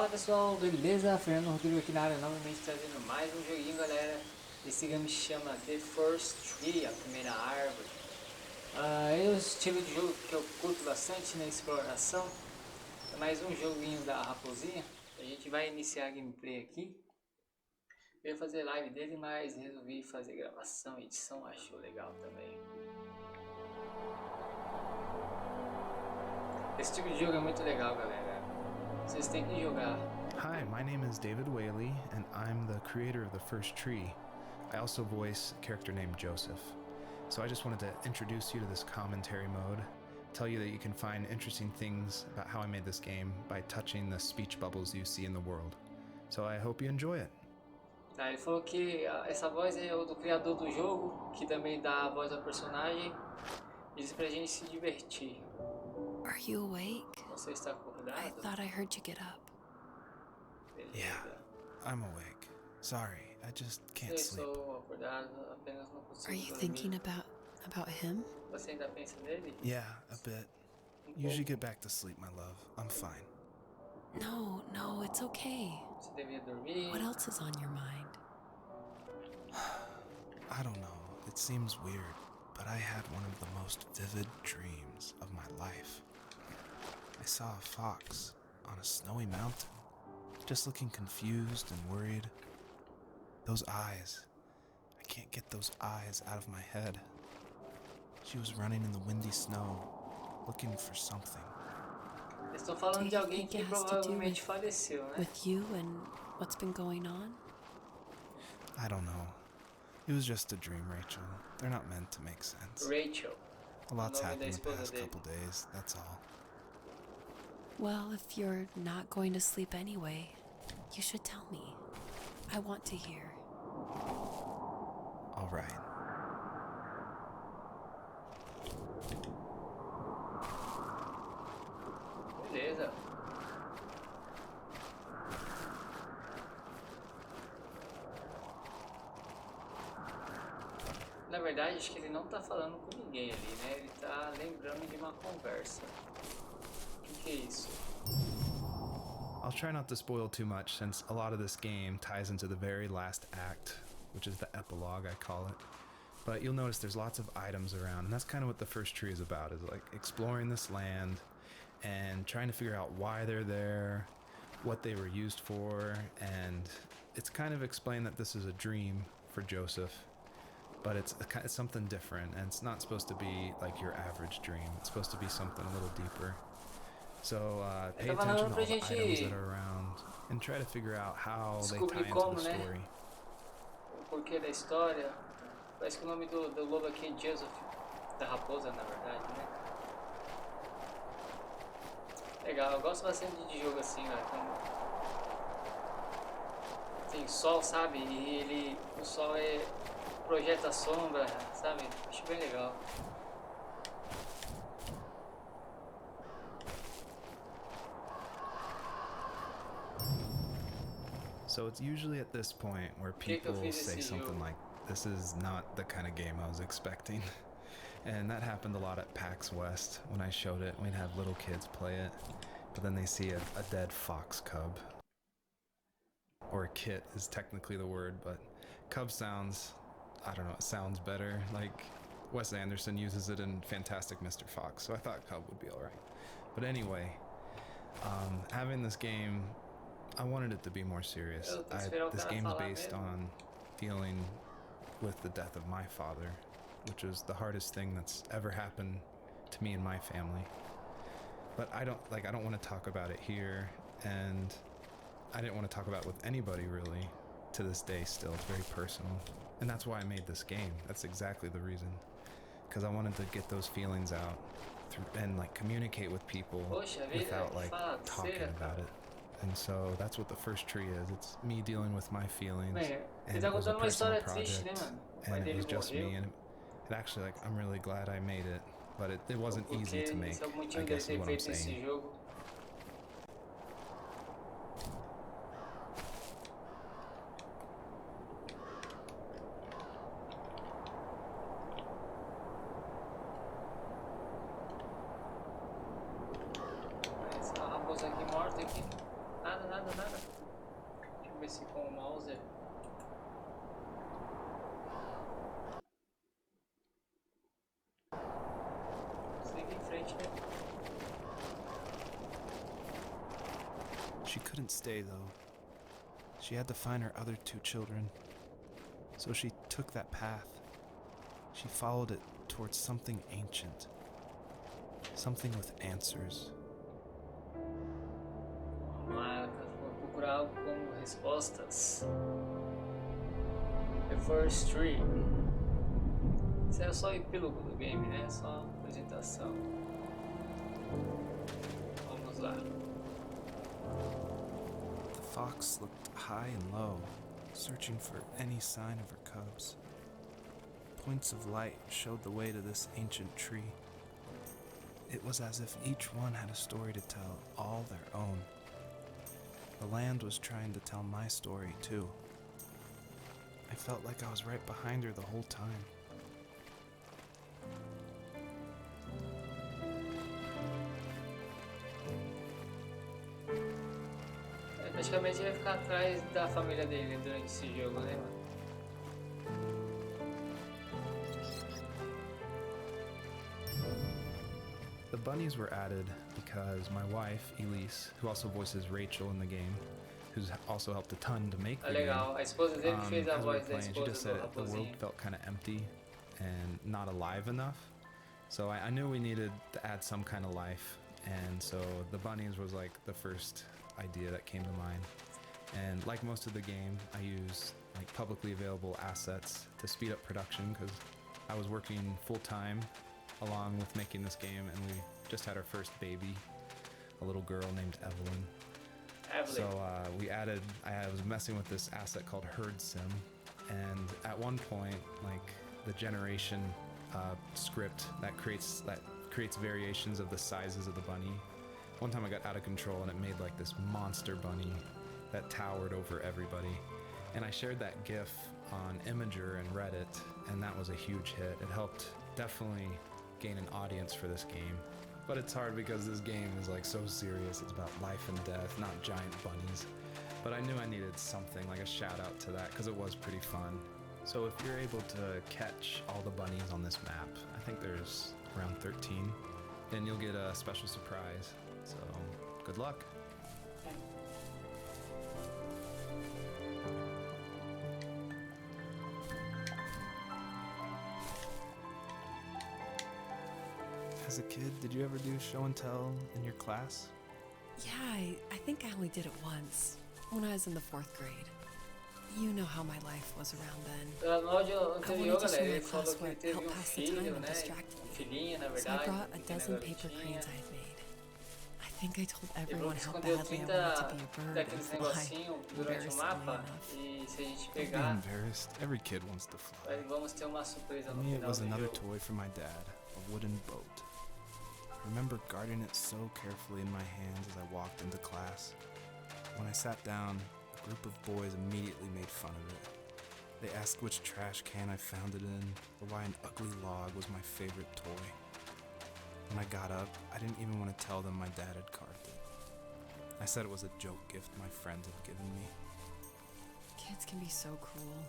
pessoal, beleza? Fernando Rodrigo aqui na área, novamente trazendo mais um joguinho, galera. Esse game chama The First Tree, a primeira árvore. É o estilo de jogo que eu curto bastante, né? Exploração. É mais um joguinho da raposinha. A gente vai iniciar a gameplay aqui. Eu ia fazer live dele, mas resolvi fazer gravação e edição, acho legal também. Esse tipo de jogo é muito legal, galera. Vocês têm que jogar. Hi, my name is David Whaley, and I'm the creator of The First Tree. I also voice a character named Joseph. So I just wanted to introduce you to this commentary mode, tell you that you can find interesting things about how I made this game by touching the speech bubbles you see in the world. So I hope you enjoy it. Tá, ele falou que essa voz é o do criador do jogo, que também dá a voz ao personagem. E diz pra gente se divertir. Are you awake? Você está acordado? I thought I heard you get up. Beleza. Yeah, I'm awake. Sorry, I just Eu can't sleep. estou acordado, apenas não consigo Are you dormir. thinking about him? Você ainda pensa nele? Yeah, a bit. Usually get back to sleep, my love. I'm fine. No, it's okay. Você devia dormir? What else is on your mind? I don't know, it seems weird, but I had one of the most vivid dreams of my life. I saw a fox on a snowy mountain, just looking confused and worried. Those eyes, I can't get those eyes out of my head. She was running in the windy snow, looking for something. Estou falando Do de you alguém think que it has to do provavelmente faleceu, né? With you and what's been going on? I don't know. It was just a dream, Rachel. They're not meant to make sense. Rachel. A lot's O nome da happened in the esposa past dele. couple days, that's all. Well, if you're not going to sleep anyway, you should tell me. I want to hear. All right. Beleza. Na verdade, acho que ele não tá falando com ninguém ali, né? Ele tá lembrando de uma conversa. O que é isso? I'll try not to spoil too much since a lot of this game ties into the very last act, which is the epilogue, I call it. But you'll notice there's lots of items around, and that's kind of what the first tree is about, is like exploring this land and trying to figure out why they're there, what they were used for, and it's kind of explained that this is a dream for Joseph, but it's something different, and it's not supposed to be like your average dream. It's supposed to be something a little deeper. So pay attention to all the items that are around and try to figure out how they tie into the story. O porquê da história. Parece que o nome do lobo aqui é Joseph. Da raposa, na verdade, né? Legal, eu gosto bastante de jogo assim, né? Tem sol, sabe? E o sol projeta a sombra, sabe? Acho bem legal. So it's usually at this point where people say something like, "This is not the kind of game I was expecting." And that happened a lot at PAX West. When I showed it, we'd have little kids play it, but then they see a dead fox cub. Or a kit is technically the word, but cub sounds, I don't know, it sounds better. Like Wes Anderson uses it in Fantastic Mr. Fox, so I thought cub would be alright. But anyway, having this game, I wanted it to be more serious. This game's based on dealing with the death of my father, which was the hardest thing that's ever happened to me and my family. But I don't want to talk about it here, and I didn't want to talk about it with anybody really to this day still. It's very personal. And that's why I made this game. That's exactly the reason. Because I wanted to get those feelings out and like communicate with people without like talking about it. And so that's what the first tree is. It's me dealing with my feelings. And it was a personal project, and it was just me. And it actually, like, I'm really glad I made it, but it wasn't easy to make, I guess is what I'm saying. Essa raposa aqui morta aqui. Nada. She couldn't stay, though. She had to find her other 2 children. So she took that path. She followed it towards something ancient. Something with answers. Vamos lá, vou procurar algo como respostas. The First Tree. Isso é só o epílogo do game, né? Só apresentação. Vamos lá. The fox looked high and low, searching for any sign of her cubs. Points of light showed the way to this ancient tree. It was as if each one had a story to tell, all their own. The land was trying to tell my story, too. I felt like I was right behind her the whole time. Praticamente ele vai ficar atrás da família dele durante esse jogo, né, mano? The bunnies were added because my wife, Elise, who also voices Rachel in the game, who's also helped a ton to make the Legal, a esposa dele game, fez a as we were voz da playing, she just esposa said do the world raposinho. felt kind of empty and not alive enough. So I knew we needed to add some kind of life, and so the bunnies was like the first idea that came to mind. And like most of the game, I use like publicly available assets to speed up production because I was working full-time along with making this game, and we just had our first baby, a little girl named Evelyn. So I was messing with this asset called Herd Sim, and at one point, like the generation script that creates variations of the sizes of the bunny. One time I got out of control and it made like this monster bunny that towered over everybody. And I shared that GIF on Imager and Reddit, and that was a huge hit. It helped definitely gain an audience for this game. But it's hard because this game is like so serious. It's about life and death, not giant bunnies. But I knew I needed something, like a shout out to that, because it was pretty fun. So if you're able to catch all the bunnies on this map, I think there's around 13, then you'll get a special surprise. So good luck. As a kid, did you ever do show and tell in your class? Yeah, I think I only did it once, when I was in the 4th grade. You know how my life was around then. No áudio I anterior, wanted to galera, show my ele falou class que what ele teve helped pass the time filho, and né? distract me. Filhinha, na So I verdade. brought a pequena dozen paper garotinha. cranes I had made. I think I told Ele falou everyone que how escondeu badly I 30 wanted to be a bird and daqueles fly, negocinhos durante o embarrassingly mapa. enough. E se a gente Don't be pegar, embarrassed. Every kid wants to fly. vamos ter uma surpresa For no me, it final was do another jogo. toy from my dad, a wooden boat. I remember guarding it so carefully in my hands as I walked into class. When I sat down, a group of boys immediately made fun of it. They asked which trash can I found it in, or why an ugly log was my favorite toy. When I got up, I didn't even want to tell them my dad had carved it. I said it was a joke gift my friends had given me. Kids can be so cruel.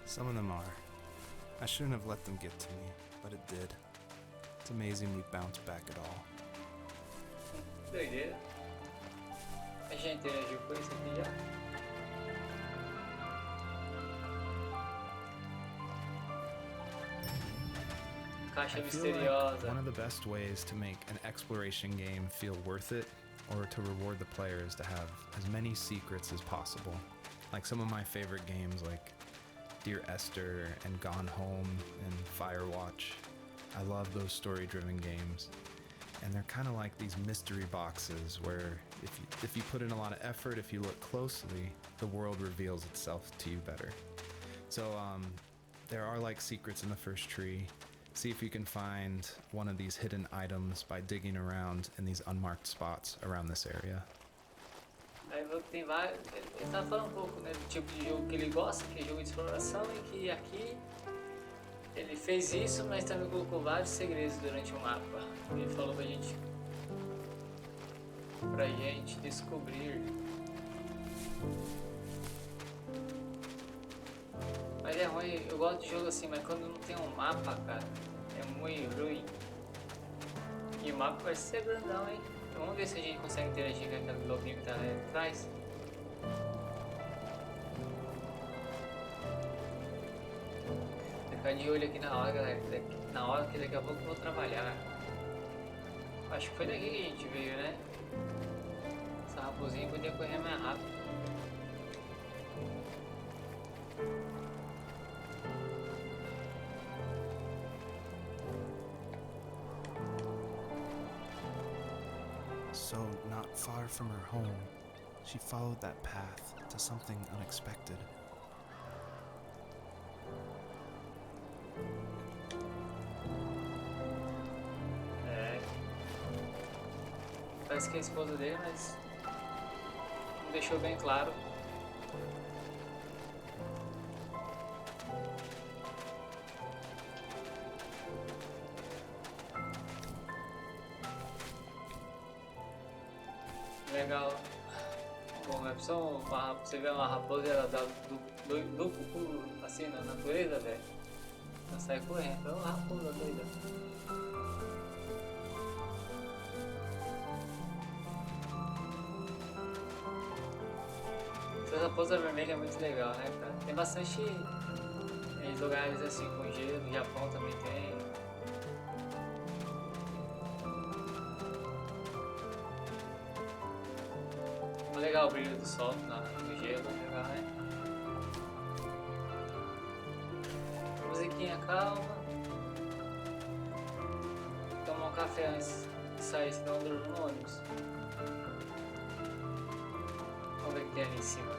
Some of them are. I shouldn't have let them get to me, but it did. It's amazing we bounced back at all. Doideira. A gente interagiu com isso aqui já. Caixa I feel like misteriosa. one of the best ways to make an exploration game feel worth it, or to reward the players, to have as many secrets as possible. Like some of my favorite games like Dear Esther and Gone Home and Firewatch. I love those story-driven games. And they're kind of like these mystery boxes where if you put in a lot of effort, if you look closely, the world reveals itself to you better. So there are like secrets in the first tree. See if you can find one of these hidden items by digging around in these unmarked spots around this area. Aí tem vários. Ele tá falando um pouco, né, do tipo de jogo que ele gosta, que é jogo de exploração, e que aqui ele fez isso, mas também colocou vários segredos durante o mapa. Ele falou pra gente descobrir. Mas é ruim, eu gosto de jogo assim, mas quando não tem um mapa, cara, é muito ruim. E o mapa vai ser grandão, hein? Vamos ver se a gente consegue interagir com aquele lobinho que tá ali atrás. Ficar de olho aqui na hora, galera. Na hora que daqui a pouco eu vou trabalhar. Acho que foi daqui que a gente veio, né? Essa raposinha podia correr mais rápido. So, not far from her home, she followed that path to something unexpected. É. Parece que é a esposa dele, mas não deixou bem claro. Legal. Bom, é só você vê uma raposa e ela dá duplo pulo assim na natureza, velho. Ela sai correndo. É uma raposa doida. Essa raposa vermelha é muito legal, né, cara? Tem bastante lugares assim com gelo. No Japão também tem. Legal o brilho do sol no gelo, legal, né? Musiquinha calma. Tomar um café antes de sair, senão eu durmo no ônibus. Vamos ver o que tem ali em cima.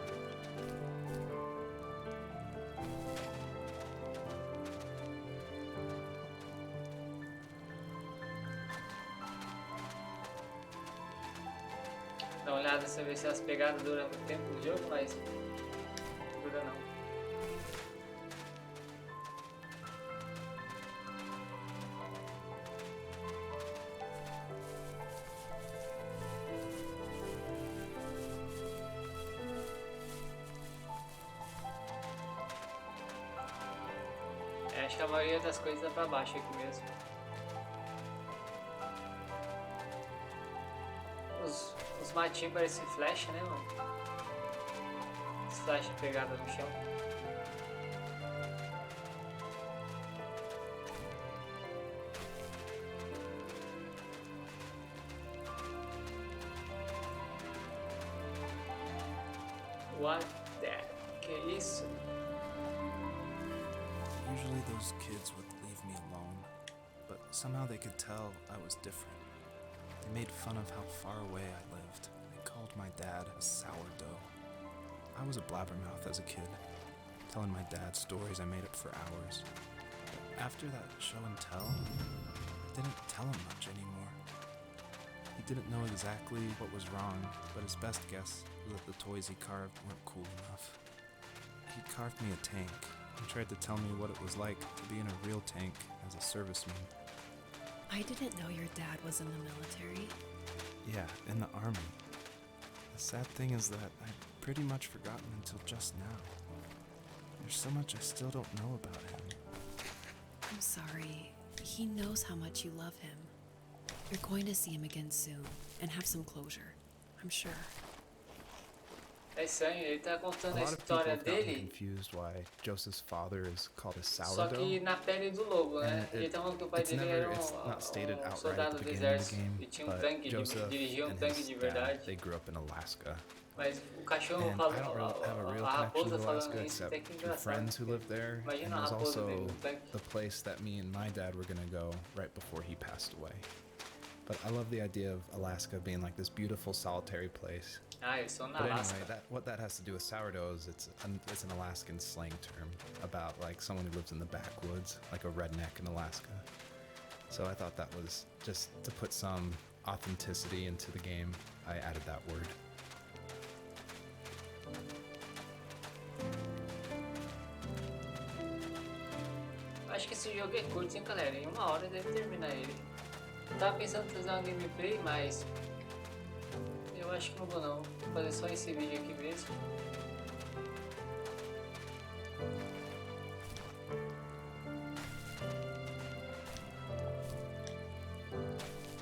Dá uma olhada pra ver se as pegadas duram muito tempo do jogo, mas não dura não. Acho que a maioria das coisas dá pra baixo aqui mesmo. Os matinhos parecem flecha, né, mano? As flechas pegadas no chão. What the? Que isso? Usually those kids would leave me alone, but somehow they could tell I was different. They made fun of how far away I lived. They called my dad a sourdough. I was a blabbermouth as a kid, telling my dad stories I made up for hours. But after that show and tell, I didn't tell him much anymore. He didn't know exactly what was wrong, but his best guess was that the toys he carved weren't cool enough. He carved me a tank and tried to tell me what it was like to be in a real tank as a serviceman. I didn't know your dad was in the military. Yeah, in the army. The sad thing is that I've pretty much forgotten until just now. There's so much I still don't know about him. I'm sorry. He knows how much you love him. You're going to see him again soon and have some closure, I'm sure. É estranho, ele tá contando A a lot of people história have gotten dele, confused why Joseph's father is called a só sourdough. que na pele do lobo, né? And Ele tá falando que o pai it's dele never, era it's not stated outright at soldado the do beginning of the exército game, e tinha but tanque, Joseph dirigia and tanque his de dad, verdade. they grew up in Alaska. Mas o cachorro And falou, I don't really have a real a connection raposa to falando Alaska isso, except até que through engraçado. friends who live there. And Imagina a there's raposa also dentro do tanque. the place that me and my dad were gonna go right before he passed away. But I love the idea of Alaska being like this beautiful solitary place. Ah, eles são na But Alaska. anyway, what that has to do with sourdough is it's an Alaskan slang term about like someone who lives in the backwoods, like a redneck in Alaska. So I thought that was just to put some authenticity into the game. I added that word. Acho que esse jogo é curto, hein, galera? Em 1 hora deve terminar ele. Eu tava pensando em fazer uma gameplay, mas eu acho que não vou não. Vou fazer só esse vídeo aqui mesmo.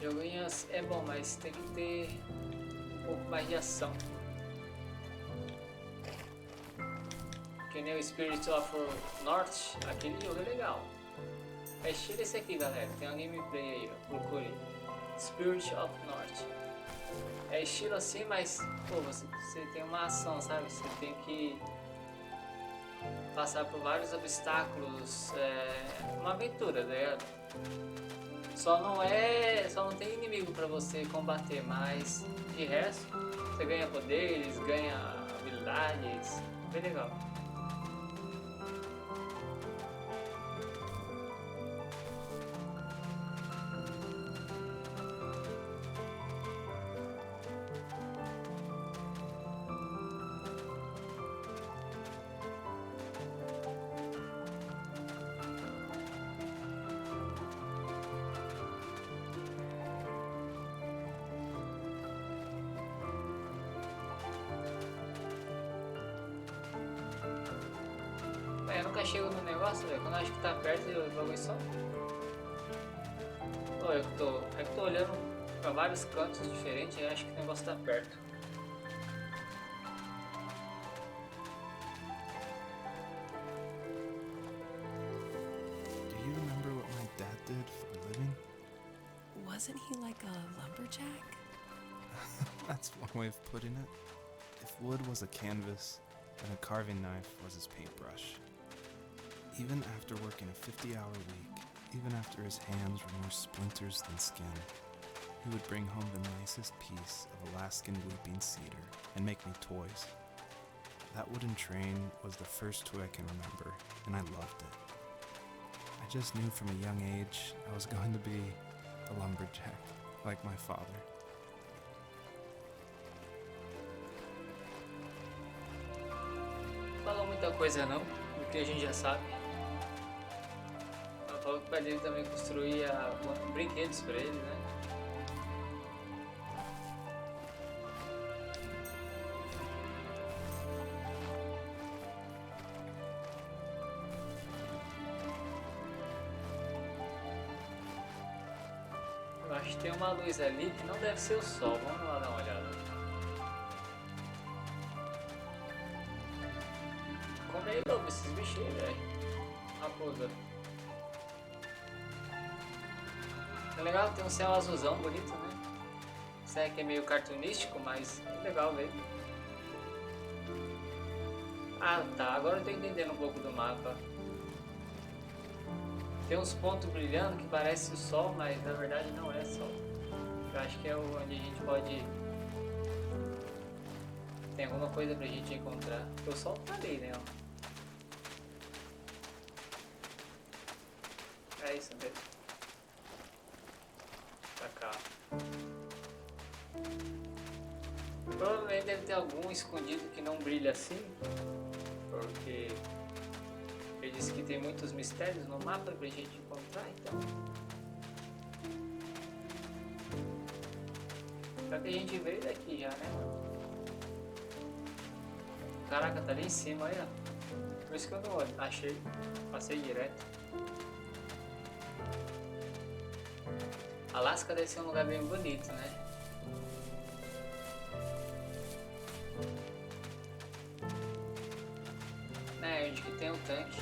Joguinho é bom, mas tem que ter um pouco mais de ação. Que nem o Spirit of North, aquele jogo é legal. É estilo esse aqui, galera. Tem um gameplay aí, ó. Procure. Spirit of North. É estilo assim, mas pô, você tem uma ação, sabe? Você tem que passar por vários obstáculos. É uma aventura, tá ligado? Só não tem inimigo pra você combater, mas de resto você ganha poderes, ganha habilidades. Bem legal. Eu nunca chego no negócio, velho. Quando eu acho que tá perto, eu logo só. Pô, é que tô olhando pra vários cantos diferentes e acho que o negócio tá perto. Do you remember what my dad did for a living? Wasn't he like a lumberjack? That's one way of putting it. If wood was a canvas, then a carving knife was his paintbrush. Even after working a 50-hour week, even after his hands were more splinters than skin, he would bring home the nicest piece of Alaskan weeping cedar and make me toys. That wooden train was the first toy I can remember, and I loved it. I just knew from a young age I was going to be a lumberjack, like my father. Falou muita coisa não, do que a gente já sabe. Ela falou que o pai dele também construía brinquedos pra ele, né? Eu acho que tem uma luz ali que não deve ser o sol, vamos lá dar uma olhada. Come aí, lobo, esses bichinhos, velho. Raposa. É legal, tem um céu azulzão bonito, né? Isso que é meio cartunístico, mas é legal ver. Ah, tá. Agora eu tô entendendo um pouco do mapa. Tem uns pontos brilhando que parece o sol, mas na verdade não é sol. Eu acho que é onde a gente pode... Tem alguma coisa pra gente encontrar. Porque o sol tá ali, né? É isso mesmo. Pra cá. Provavelmente deve ter algum escondido que não brilha assim. Porque ele disse que tem muitos mistérios no mapa pra gente encontrar, então. Só que a gente veio daqui já, né, mano? Caraca, tá ali em cima aí, ó. Por isso que eu não achei. Passei direto. Alasca deve ser um lugar bem bonito, né? É, onde que tem um tanque.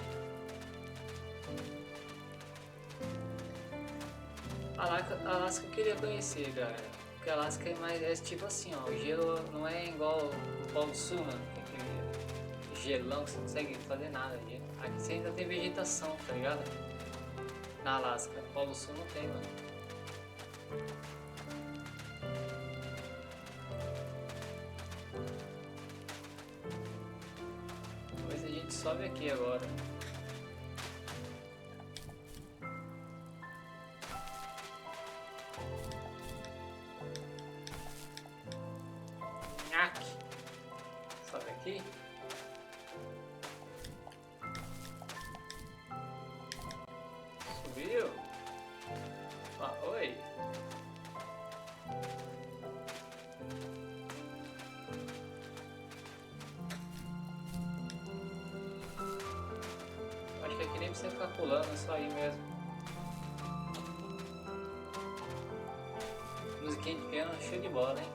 Alasca eu queria conhecer, galera. Porque Alasca é mais é tipo assim, ó. O gelo não é igual o Polo Sul, mano. Tem aquele gelão que você não consegue fazer nada. Aqui você ainda tem vegetação, tá ligado? Na Alasca. No Polo Sul não tem, mano. Depois a gente sobe aqui agora. Aqui. Sobe aqui. Subiu. Ah, oi. Acho que aqui nem precisa ficar pulando, é só ir mesmo. musiquinha de piano, show de bola, hein?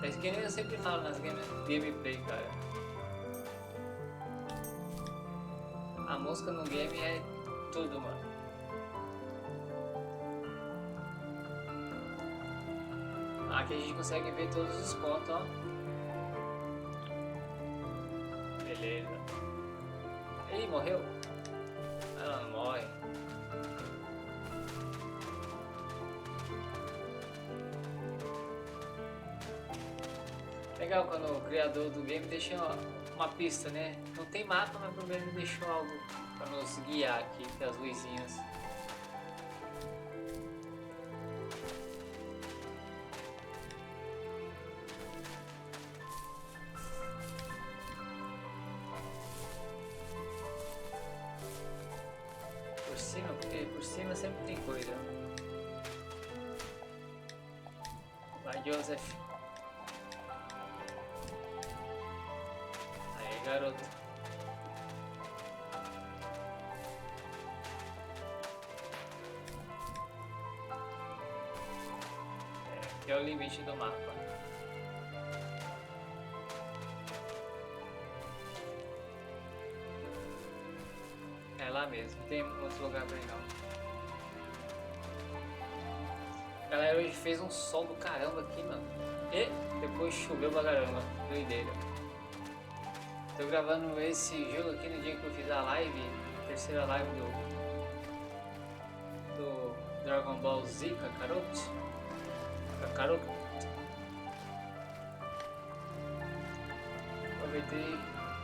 É isso que nem eu sempre falo nas gameplay, cara. A música no game é tudo, mano. Aqui a gente consegue ver todos os pontos, ó. Beleza. Ih, morreu? Ela não morre. Legal quando o criador do game deixa uma pista, né? Não tem mapa, mas pelo menos deixou algo para nos guiar aqui, com as luzinhas. Por cima, porque por cima sempre tem coisa. Vai, Joseph. Aí, garoto. Aqui é o limite do mapa. É lá mesmo, não tem outro lugar pra ir não. Galera, hoje fez um sol do caramba aqui, mano. E depois choveu pra caramba, doideira. Tô gravando esse jogo aqui no dia que eu fiz a live, a terceira live do Dragon Ball Z, Kakarot. Aproveitei,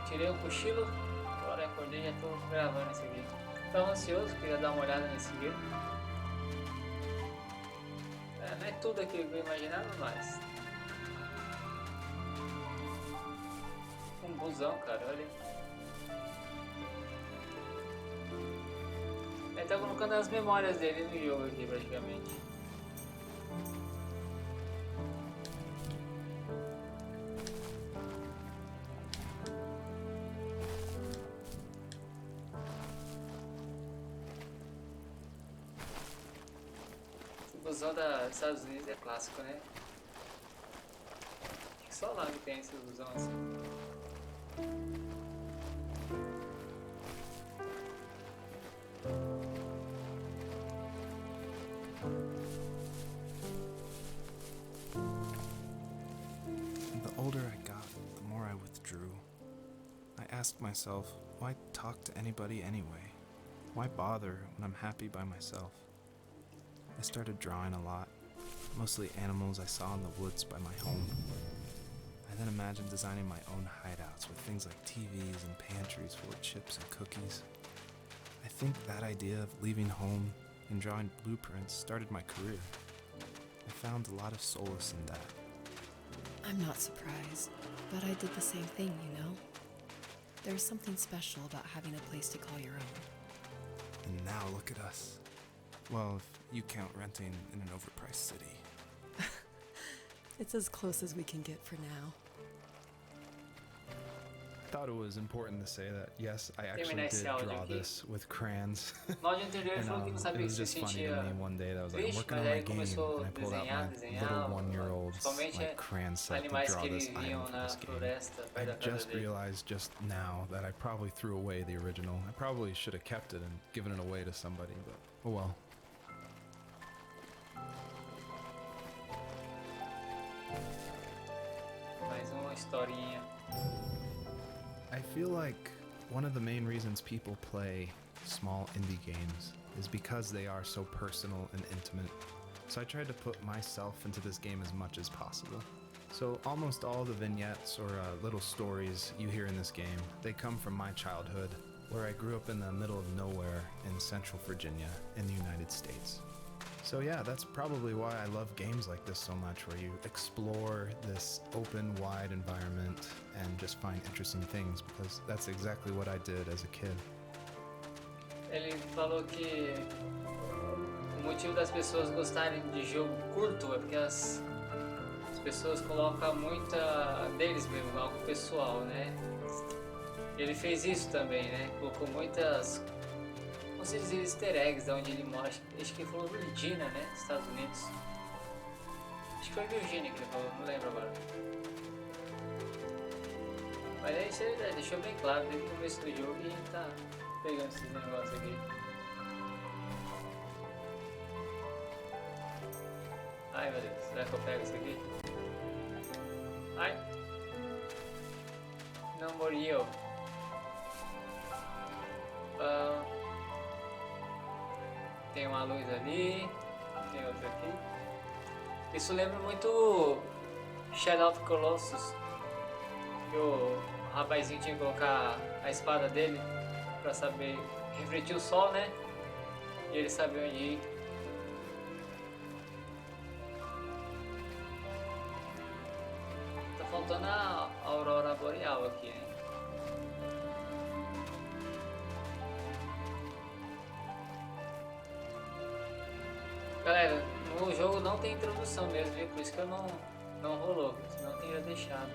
tirei um cochilo, agora acordei e já tô gravando esse vídeo. Tava ansioso, queria dar uma olhada nesse vídeo. Não é tudo aquilo que eu imaginava, mas... Um busão, cara, olha. Ele tá colocando as memórias dele no jogo aqui, praticamente. O busão dos Estados Unidos é clássico, né? Acho que só lá que tem esse busão assim. The older I got, the more I withdrew. I asked myself, why talk to anybody anyway? Why bother when I'm happy by myself? I started drawing a lot, mostly animals I saw in the woods by my home. I then imagined designing my own hideouts with things like TVs and pantries full of chips and cookies. I think that idea of leaving home and drawing blueprints started my career. I found a lot of solace in that. I'm not surprised, but I did the same thing, you know? There's something special about having a place to call your own. And now look at us. Well, if you count renting in an overpriced city. It's as close as we can get for now. I thought it was important to say that, yes, I actually Terminar did esse áudio draw aqui. this with crayons. No áudio anterior ele And falou que não it sabia was que se just funny to sentia me one day that I was like, I'm triste, working mas on my aí game, começou and a I pulled out my desenhar, little one-year-old's principalmente like crayon set to animais draw que this viviam item for na this game. floresta I perto da casa just dele. realized just now that I probably threw away the original. I probably should have kept it and given it away to somebody, but oh well. Mais uma historinha. I feel like one of the main reasons people play small indie games is because they are so personal and intimate. So I tried to put myself into this game as much as possible. So almost all the vignettes or little stories you hear in this game, they come from my childhood, where I grew up in the middle of nowhere in Central Virginia in the United States. So yeah, that's probably why I love games like this so much, where you explore this open, wide environment and just find interesting things, because that's exactly what I did as a kid. Ele falou que o motivo das pessoas gostarem de jogo curto é porque as pessoas colocam muita deles mesmo, algo pessoal, né? Ele fez isso também, né? Colocou muitas, não sei dizer, easter eggs de onde ele mora. Acho que ele falou Virgínia, né? Estados Unidos. que foi Virgínia que ele falou, não lembro agora. Mas aí você deixou bem claro desde o começo do jogo e a gente tá pegando esses negócios aqui. Ai meu Deus, será que eu pego isso aqui? Ai! Não morreu. Tem uma luz ali, tem outra aqui. Isso lembra muito Shadow of Colossus, que o rapazinho tinha que colocar a espada dele pra saber refletir o sol, né? E ele sabia onde ir. Tá faltando a aurora boreal aqui, hein? Galera, no jogo não tem introdução mesmo, viu? Por isso que eu não rolou, senão eu teria deixado.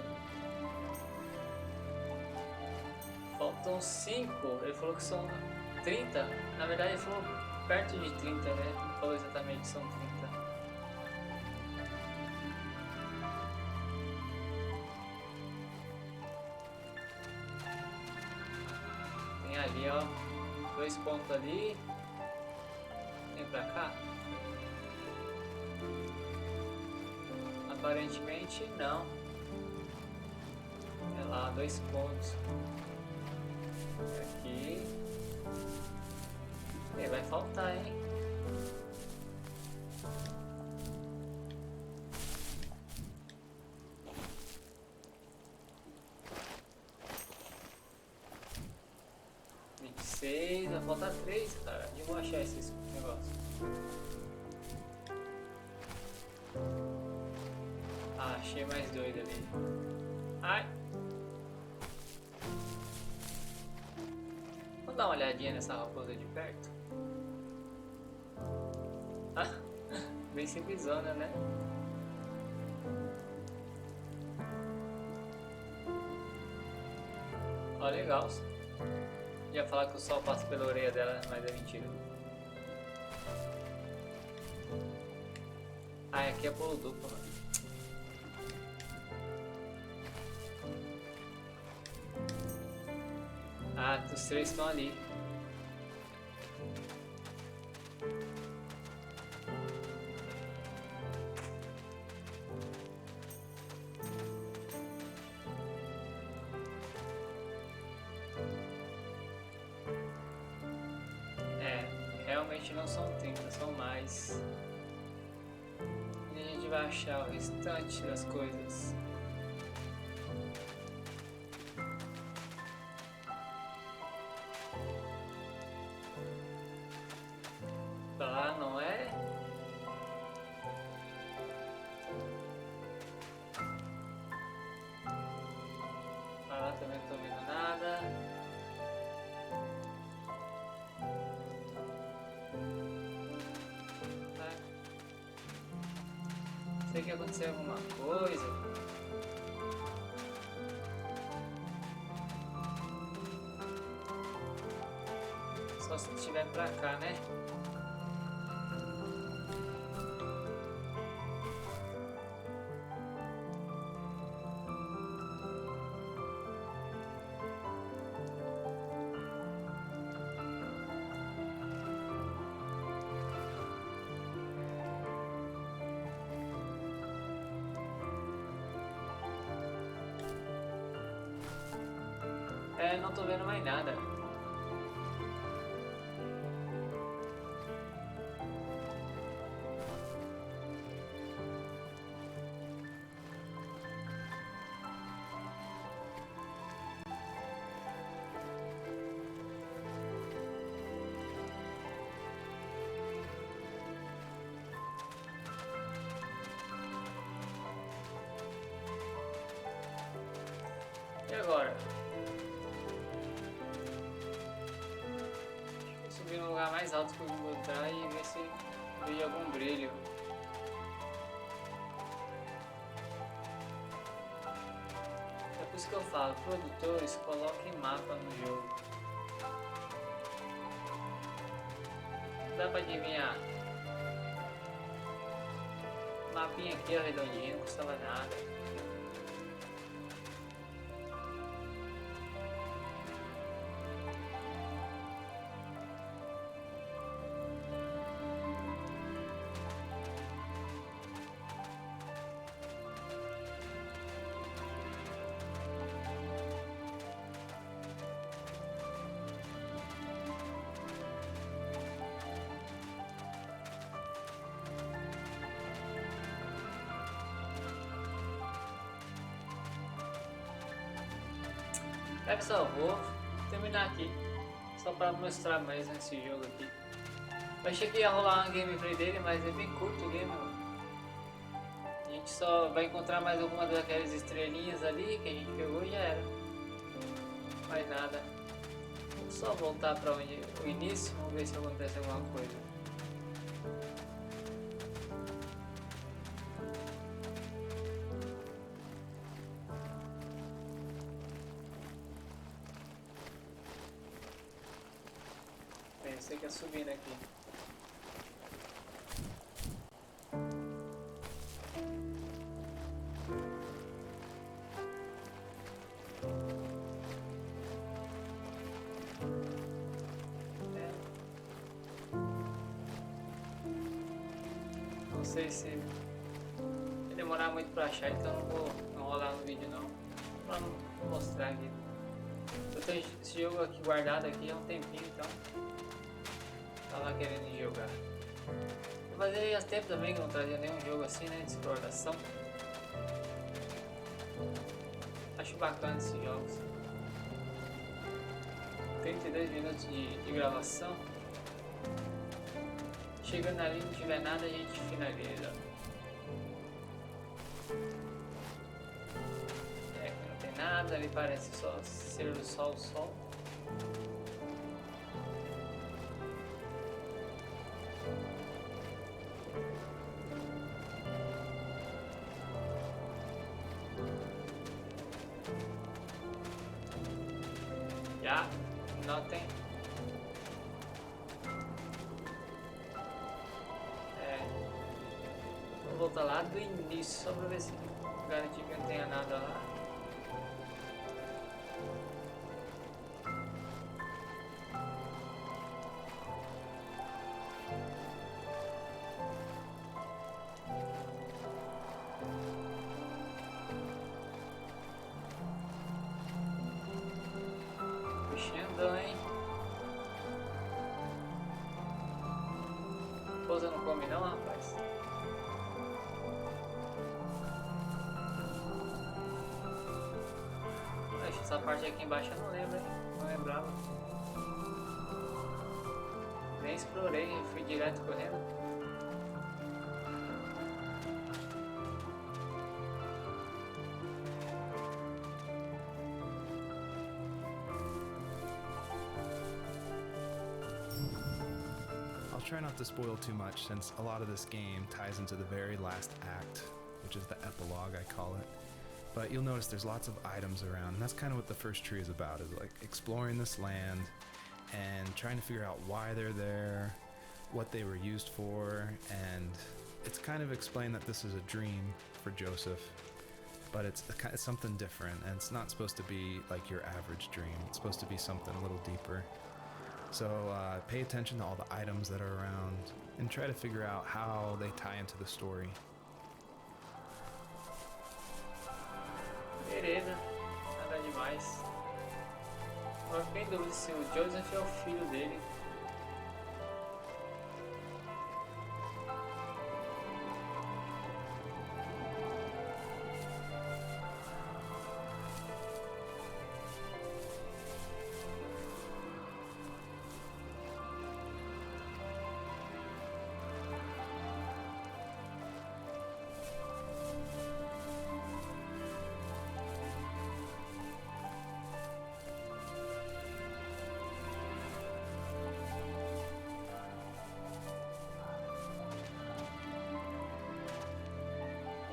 Faltam 5, ele falou que são 30. Na verdade ele falou perto de 30, né? Não falou exatamente que são 30. Tem ali, ó, 2 pontos ali. Vem pra cá. Aparentemente não. É lá, 2 pontos. Aqui. E vai faltar, hein? Vai faltar 3, cara. Eu vou achar esse negócio. Ah, achei mais 2 ali. Ai! Vamos dar uma olhadinha nessa raposa de perto. Ah, bem simplesona, né? Ó, legal. Ia falar que o sol passa pela orelha dela, mas é mentira. Ah, aqui é pulo duplo, mano. Ah, os 3 estão ali. Realmente não são 30, são mais. E a gente vai achar o restante das coisas. Tá, não é? Lá também não tô vendo nada. Sei que aconteceu alguma coisa. Só se estiver pra cá, né? É, não tô vendo mais nada. E agora? Subir no lugar mais alto que eu encontrar e ver se veio algum brilho. É por isso que eu falo, produtores, coloquem mapa no jogo. Não dá pra adivinhar. Mapinha aqui, ó, redondinho, não custava nada. É pessoal, vou terminar aqui, só para mostrar mais nesse jogo aqui. Eu achei que ia rolar uma gameplay dele, mas é bem curto o game, mano. A gente só vai encontrar mais alguma daquelas estrelinhas ali que a gente pegou e já era. Mais nada. Vou só voltar para onde o início, vamos ver se acontece alguma coisa. Pensei que ia subindo aqui. Não sei se vai demorar muito pra achar, então não vou enrolar no vídeo não. Pra não mostrar aqui. Eu tenho esse jogo aqui guardado aqui há um tempinho, então tava querendo jogar. Eu fazia tempo também que não trazia nenhum jogo assim, né, de exploração. Acho bacana esses jogos. 32 minutos de gravação. Chegando ali, não tiver nada, a gente finaliza. É, aqui não tem nada, ali parece só ser o sol. Já, notem. Vou voltar lá do início só pra ver se garantir que não tenha nada lá. Bichinho andou, hein? Pousa não come não, rapaz. Essa parte aqui embaixo eu não lembro, hein? Não lembrava. Nem explorei, fui direto correndo. I'll try not to spoil too much since a lot of this game ties into the very last act, which is the epilogue I call it. But you'll notice there's lots of items around, and that's kind of what the first tree is about, is like exploring this land and trying to figure out why they're there, what they were used for, and it's kind of explained that this is a dream for Joseph, but it's something different, and it's not supposed to be like your average dream. It's supposed to be something a little deeper. So pay attention to all the items that are around and try to figure out how they tie into the story. Beleza, nada demais. Agora fiquei em dúvida se o Joseph é o filho dele.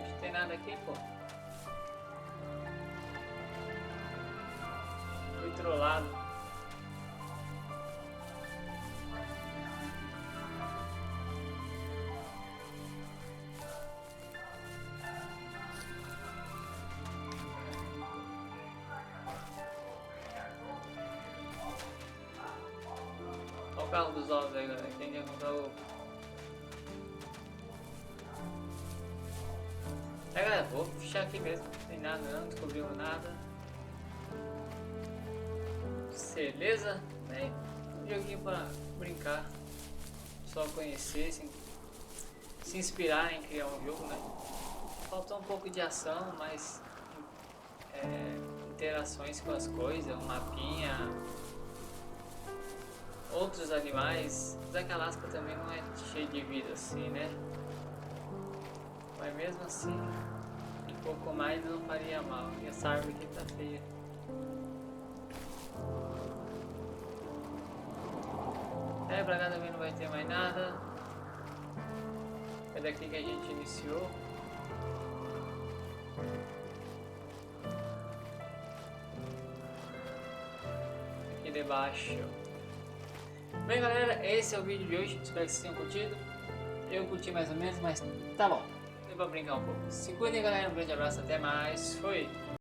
Não tem nada aqui, pô. Fui trollado. carro dos ovos aí, galera. Quem quer comprar ovo? É, galera, vou fechar aqui mesmo. Não tem nada, não descobrimos nada. Beleza? Né? Um joguinho pra brincar. Só conhecer, se inspirar em criar um jogo, né? Faltou um pouco de ação, mas interações com as coisas, um mapinha, outros animais. Mas a Alaska também não é cheio de vida assim, né? Mas mesmo assim, um pouco mais não faria mal. E essa árvore aqui tá feia. Pra cá também não vai ter mais nada. É daqui que a gente iniciou. Aqui debaixo. Bem, galera, esse é o vídeo de hoje. Espero que vocês tenham curtido. Eu curti mais ou menos, mas tá bom. Deu pra brincar um pouco. Se cuidem, galera. Um grande abraço. Até mais. Fui.